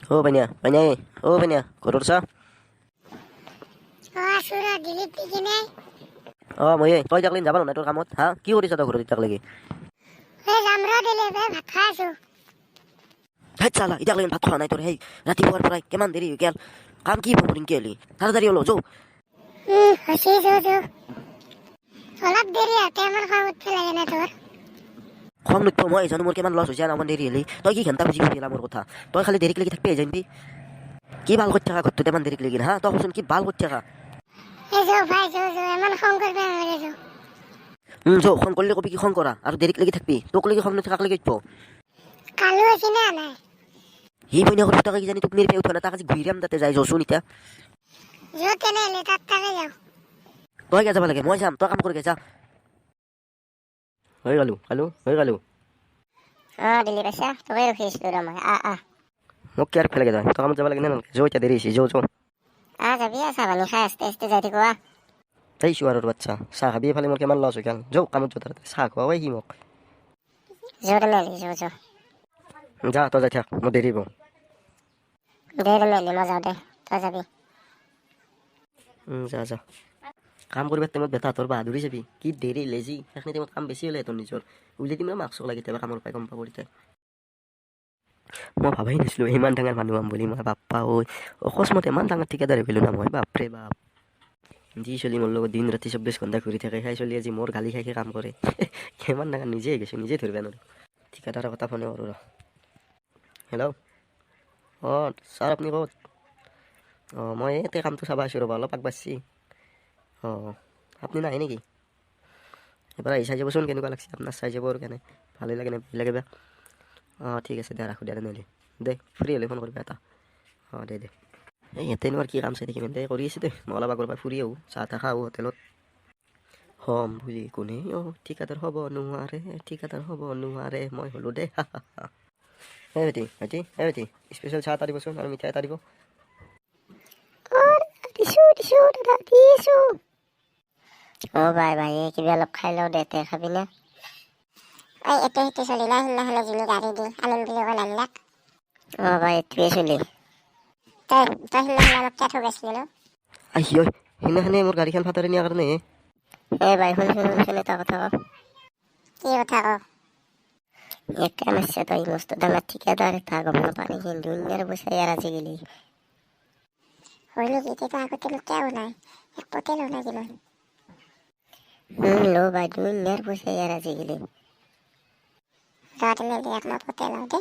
Panya, Panya, koror sa? Asura delete দিকে নাই মই তই যাকলিন যাব না তোৰ কামত হা কি কৰিছ তই ঘৰত ইতাক লাগি এই জামৰা দিলে বে ভাত খাইছো হেই চালা ইতাক লাগি ভাত খোৱা নাই তোৰ হেই ৰাতিপুৱাৰ পৰাই কিমান দেৰি হৈ গেল কাম কি ফোন কেলি তাড়াতাড়ি হলো যো হসি যো অলপ দেৰি আছে আমাৰ খাম উঠতে লাগে না তোৰ খং নুঠব মই জানো মোৰ কিমান লছ হৈছে আমাৰ দেৰি হলি তই কি ঘণ্টা বুজি পাইলা মোৰ কথা তই খালি দেৰি লাগি থাকবি জানবি কি ভাল কৰি থাকা ঘৰটো ইমান দেৰি লাগি হা তই কচোন কি ভাল কৰি থাকা এই যো ভাই যো এমন খং করবে নালাগে যো যো খং করলে কবি কি খং করা আর দেরি লাগি থাকবি তোক লাগি খং নুঠাক লাগি যাব কালু আছে না নাই হি বইনা কথা টাকা কি জানি তোক মেরে পে উঠা না টাকা ঘুরিয়াম দাতে যাই জসুন ইতা যো তেনে এলে তাত তাকে যাও তই কে যাব লাগে মই যাম তই কাম কৰি যা হৈ গেলো দিলি পাইছা তোকে ৰখিছিলো ৰ মই মোক কি আৰু ফেলে যায় তই কামত যাব লাগে না যো ইতা দেৰি হৈছে যো যাবি চাহ পানী খাই আস্তে আস্তে যাই থাকো তাই শুয়াৰৰ বাচ্চা চাহ খাবি ফালে মোৰ কিমান লছ হৈ গেল যো কামত যো তাতে চাহ খোৱা সি মোক যো মেলি যো যা তই যাই থাক মোৰ দেৰি হ'ব দেৰি মেলি মই যাওঁ দে তই যাবি যা কাম কৰিবা টাইমত বেটা তোৰ বাহাদুৰি যাবি কি দেৰি লেজি সেইখিনি টাইমত কাম বেছি হ'লে তোৰ নিজৰ উলিয়াই দিম মাৰ্কছক লাগি কেতিয়াবা কামৰ পাই গম পাব তেতিয়া মই ভাবাই নাছিলোঁ ইমান ডাঙৰ মানুহ হ'ম বুলি মই বাপ্পা ঐ অকস্মাত ইমান ডাঙৰ ঠিকাদাৰ হৈ গ'লো না মই বাপৰে বাপ যি চলি মোৰ লগত দিন ৰাতি 24 ঘণ্টা ঘূৰি থাকে সেই চলি আজি মোৰ গালি খাই কাম কৰে কিমান ডাঙৰ নিজে হৈ গৈছোঁ নিজে ধৰিব নোৱাৰোঁ ঠিকাদাৰৰ কথা ফোনে কৰোঁ ৰ হেল্ল' ছাৰ আপুনি ক'ত মই ইয়াতে কামটো চাব আছোঁ ৰ'বা অলপ আগবাঢ়ছি আপুনি নাহে নেকি এবাৰ আহি চাই যাবচোন কেনেকুৱা লাগছে আপোনাৰ চাই যাব আৰু কেনে ভালেই লাগে নে বেলেগে বেয়া ঠিক আছে দে ৰাখোঁ দে তেনেহ'লে দে ফ্ৰী হ'লে ফোন কৰিবা এটা দে এই ইয়াতেনো আৰু কি কাম চাই থাকিম দে কৰি আছোঁ দে মই অলপ আগৰ পৰা ফুৰি আহোঁ চাহ তাহ খাওঁ হোটেলত হ'ম বুলি কোনে ঠিকাদাৰ হ'ব নোৱাৰে মই হ'লোঁ দে ভাইটি স্পেচিয়েল চাহ এটা দিবচোন আৰু মিঠাই এটা দিব ভাই কিবা অলপ খাই লওঁ দে তই খাবি না এতে চলি না সিদিনাখনে যোনে গাড়ী দি আনিম বুলি কৈ নানিলাক ভাই এইটোৱে চলি তই সিদিনাখনে আমাক কিয় ঠগাইছিলি ন সেইদিনাখনে মোৰ গাড়ীখন ফাটাৰে নিয়াৰ কাৰণে ভাই শুনচোন এটা কথা কি কথা ক এক কাম আছে তই মস্ত ডাঙৰ ঠিকাদাৰ এটা গম নাপানি কিন্তু দুনিয়াৰ পইচা ইয়াৰ আজিকালি হইল কি তো আগতে কেউ নাই এক পটেল নাই কিমান লো ভাই দুনিয়ার পয়সা ইয়ার আজিকালি রাত মেলে এক পটেল দে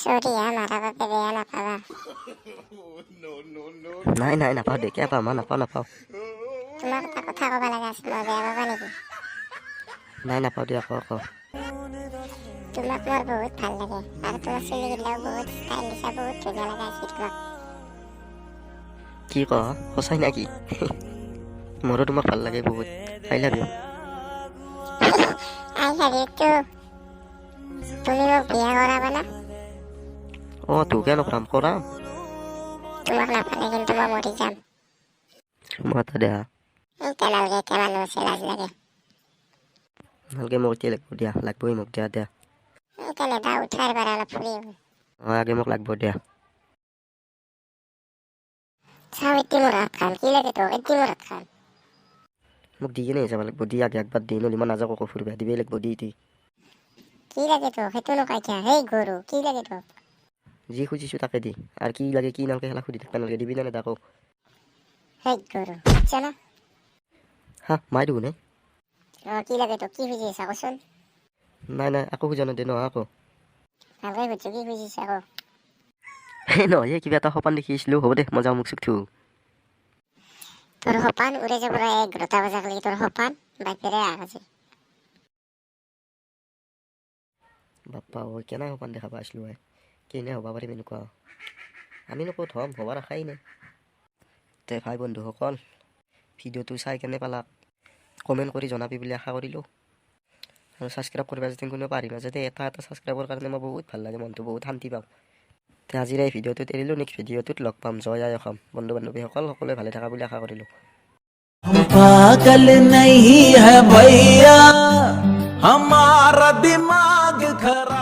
সরি মারা বাপে বেয়া নাপাবা নাই নাপাওঁ দে কিয় পাম নাপাওঁ তোমাক এটা কথা ক'ব লগা আছিল মই বেয়া পাবা নেকি নাই নাপাওঁ দিয়া আকৌ তোমাক মোৰ বহুত ভাল লাগে আৰু তোমাৰ চুলিগিলাও বহুত ষ্টাইল দিছা বহুত ধুনীয়া লগা আছিল তোমাক কি ক সঁচাই নাকি মোৰো তোমাক ভাল লাগে বহুত আই লাভ ইউ তো তুমি মোক বিয়া কৰাবা না তোক কিয় নকৰাম কৰাম তোমাক নাপালে কিন্তু মই মৰি যাম মাতা দিয়া নালাগে কিমান আছে লাজ লাগে ভালকে মোক এতিয়া লাগবই মোক দিয়া সেইকাৰণে বা উঠাৰ পৰা অলপ ফুৰি আগে মোক লাগব দিয়া চাও এতিয়া মোৰ হাত খান কি লাগে তো এতিয়া মোৰ হাত খান মোক দি কেনে যাব লাগব দি আগে একবাৰ দি নহ'লে মই নাযাওঁ আকৌ ফুৰিব দিবই লাগব দি কি লাগে তো সেইটো নকাইছা সেই গৰু কি লাগে তো যি খুজিছোঁ তাকে দি আৰু কি লাগে কি নালকে খেলা সুধি থাকবা নালাগে দিবি নে তাকো সেই গৰু আচ্ছা না মাই দিওঁ নে কি লাগে তো কি খুজিছা কচোন নাই আকৌ খুজা নাই দে নহয় আকৌ ভালকৈ খুজিছো কি খুজিছা আকৌ নহয় কিবা এটা সপান দেখি আহিছিলোঁ হ'ব দে মই যাওঁ মোক চুক থো তোর সপান উড়ে যাব 11টা বাজা লাগি তোর সপান বাইপেরে আগাছে বাপ্পা কেনে সপান দেখা পাই আছিলোঁ কেনে হ'ব পাৰিম এনেকুৱা আমি ক'ত হ'ম হ'ব ৰাখাই নাই তে ভাই বন্ধুসকল ভিডিঅ'টো চাই কেনে পালাক কমেণ্ট কৰি জনাবি বুলি আশা কৰিলোঁ আৰু ছাবস্ক্ৰাইব কৰিব যদি কোনেও পাৰিবা যাতে এটা ছাবস্ক্ৰাইবৰ কাৰণে মই বহুত ভাল লাগে মনটো বহুত শান্তি পাওঁ তে আজিৰ এই ভিডিঅ'টোত এৰিলোঁ নেক্সট ভিডিঅ'টোত লগ পাম জয় আই অসম বন্ধু বান্ধৱীসকল সকলোৱে ভালে থকা বুলি আশা কৰিলোঁ पागल नहीं है भैया हमारा दिमाग खराब